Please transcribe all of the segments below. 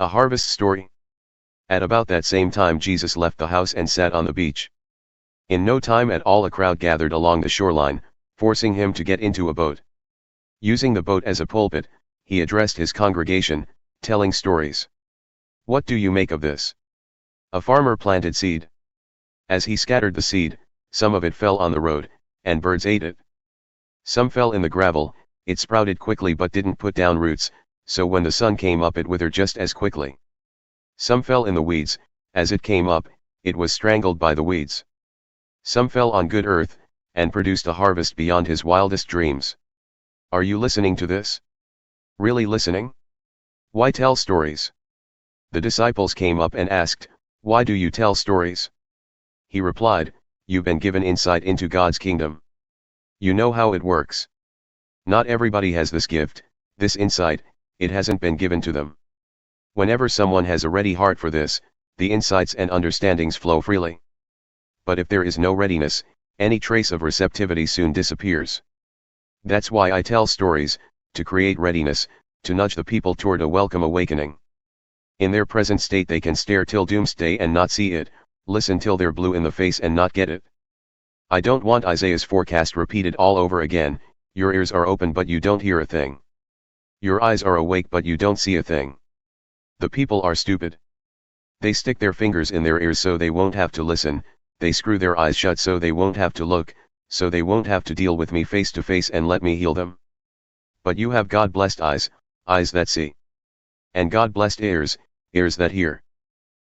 A harvest story. At about that same time Jesus left the house and sat on the beach. In no time at all a crowd gathered along the shoreline, forcing him to get into a boat. Using the boat as a pulpit, he addressed his congregation, telling stories. What do you make of this? A farmer planted seed. As he scattered the seed, some of it fell on the road, and birds ate it. Some fell in the gravel, it sprouted quickly but didn't put down roots, so when the sun came up it withered just as quickly. Some fell in the weeds, as it came up, it was strangled by the weeds. Some fell on good earth, and produced a harvest beyond his wildest dreams. Are you listening to this? Really listening? Why tell stories? The disciples came up and asked, Why do you tell stories? He replied, You've been given insight into God's kingdom. You know how it works. Not everybody has this gift, this insight, it hasn't been given to them. Whenever someone has a ready heart for this, the insights and understandings flow freely. But if there is no readiness, any trace of receptivity soon disappears. That's why I tell stories, to create readiness, to nudge the people toward a welcome awakening. In their present state they can stare till doomsday and not see it, listen till they're blue in the face and not get it. I don't want Isaiah's forecast repeated all over again, your ears are open but you don't hear a thing. Your eyes are awake but you don't see a thing. The people are stupid. They stick their fingers in their ears so they won't have to listen, they screw their eyes shut so they won't have to look, so they won't have to deal with me face to face and let me heal them. But you have God-blessed eyes, eyes that see. And God-blessed ears, ears that hear.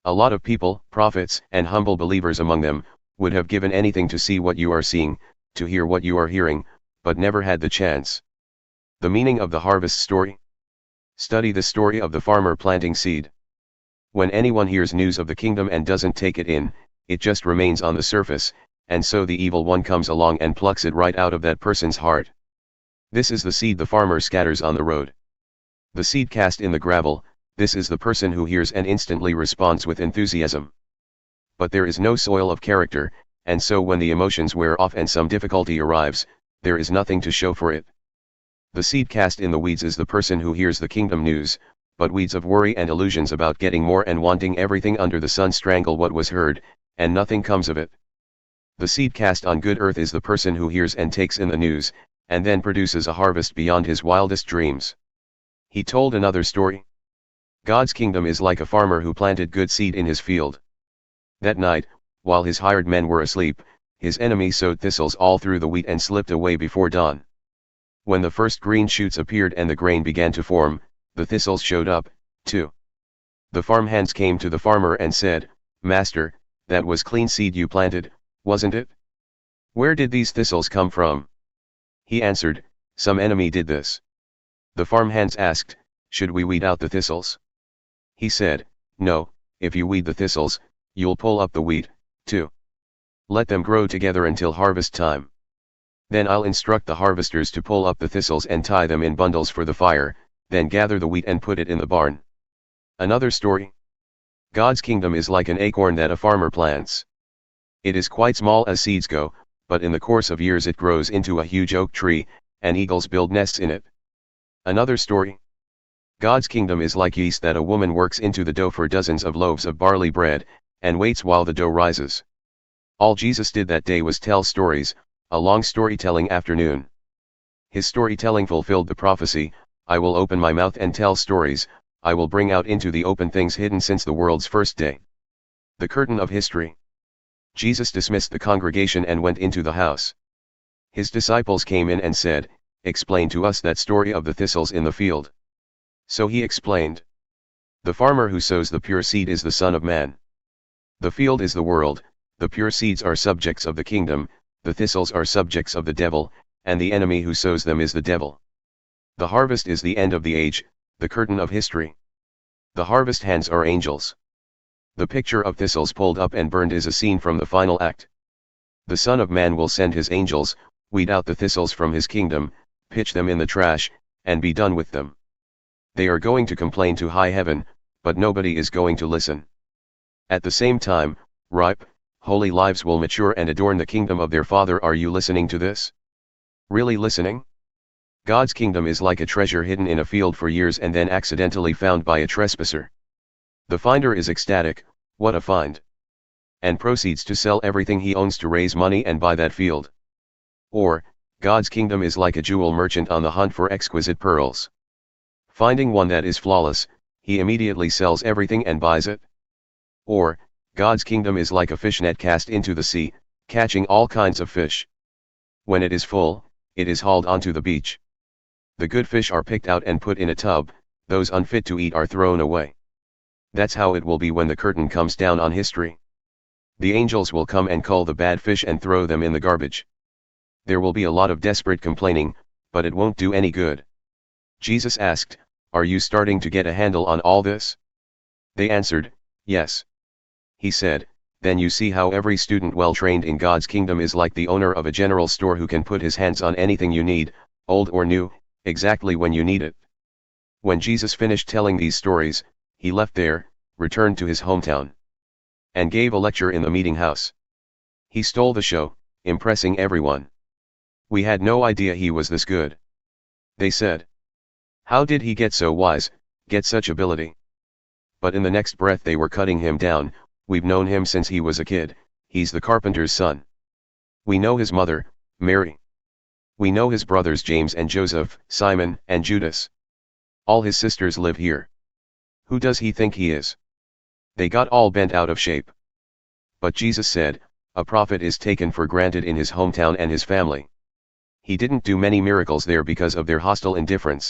A lot of people, prophets and humble believers among them, would have given anything to see what you are seeing, to hear what you are hearing, but never had the chance. The meaning of the harvest story? Study the story of the farmer planting seed. When anyone hears news of the kingdom and doesn't take it in, it just remains on the surface, and so the evil one comes along and plucks it right out of that person's heart. This is the seed the farmer scatters on the road. The seed cast in the gravel, this is the person who hears and instantly responds with enthusiasm. But there is no soil of character, and so when the emotions wear off and some difficulty arrives, there is nothing to show for it. The seed cast in the weeds is the person who hears the kingdom news, but weeds of worry and illusions about getting more and wanting everything under the sun strangle what was heard, and nothing comes of it. The seed cast on good earth is the person who hears and takes in the news, and then produces a harvest beyond his wildest dreams. He told another story. God's kingdom is like a farmer who planted good seed in his field. That night, while his hired men were asleep, his enemy sowed thistles all through the wheat and slipped away before dawn. When the first green shoots appeared and the grain began to form, the thistles showed up, too. The farmhands came to the farmer and said, Master, that was clean seed you planted, wasn't it? Where did these thistles come from? He answered, Some enemy did this. The farmhands asked, Should we weed out the thistles? He said, No, if you weed the thistles, you'll pull up the wheat, too. Let them grow together until harvest time. Then I'll instruct the harvesters to pull up the thistles and tie them in bundles for the fire, then gather the wheat and put it in the barn. Another story. God's kingdom is like an acorn that a farmer plants. It is quite small as seeds go, but in the course of years it grows into a huge oak tree, and eagles build nests in it. Another story. God's kingdom is like yeast that a woman works into the dough for dozens of loaves of barley bread, and waits while the dough rises. All Jesus did that day was tell stories, a long storytelling afternoon. His storytelling fulfilled the prophecy, I will open my mouth and tell stories, I will bring out into the open things hidden since the world's first day. The curtain of history. Jesus dismissed the congregation and went into the house. His disciples came in and said, Explain to us that story of the thistles in the field. So he explained. The farmer who sows the pure seed is the Son of Man. The field is the world, the pure seeds are subjects of the kingdom, the thistles are subjects of the devil, and the enemy who sows them is the devil. The harvest is the end of the age, the curtain of history. The harvest hands are angels. The picture of thistles pulled up and burned is a scene from the final act. The Son of Man will send his angels, weed out the thistles from his kingdom, pitch them in the trash, and be done with them. They are going to complain to high heaven, but nobody is going to listen. At the same time, ripe, holy lives will mature and adorn the kingdom of their Father. Are you listening to this? Really listening? God's kingdom is like a treasure hidden in a field for years and then accidentally found by a trespasser. The finder is ecstatic, what a find! And proceeds to sell everything he owns to raise money and buy that field. Or, God's kingdom is like a jewel merchant on the hunt for exquisite pearls. Finding one that is flawless, he immediately sells everything and buys it. Or, God's kingdom is like a fish net cast into the sea, catching all kinds of fish. When it is full, it is hauled onto the beach. The good fish are picked out and put in a tub, those unfit to eat are thrown away. That's how it will be when the curtain comes down on history. The angels will come and cull the bad fish and throw them in the garbage. There will be a lot of desperate complaining, but it won't do any good. Jesus asked, "Are you starting to get a handle on all this?" They answered, "Yes." He said, "Then you see how every student well trained in God's kingdom is like the owner of a general store who can put his hands on anything you need, old or new, exactly when you need it." When Jesus finished telling these stories, he left there, returned to his hometown, and gave a lecture in the meeting house. He stole the show, impressing everyone. "We had no idea he was this good," they said. "How did he get so wise, get such ability?" But in the next breath they were cutting him down. "We've known him since he was a kid, he's the carpenter's son. We know his mother, Mary. We know his brothers James and Joseph, Simon and Judas. All his sisters live here. Who does he think he is?" They got all bent out of shape. But Jesus said, "A prophet is taken for granted in his hometown and his family." He didn't do many miracles there because of their hostile indifference.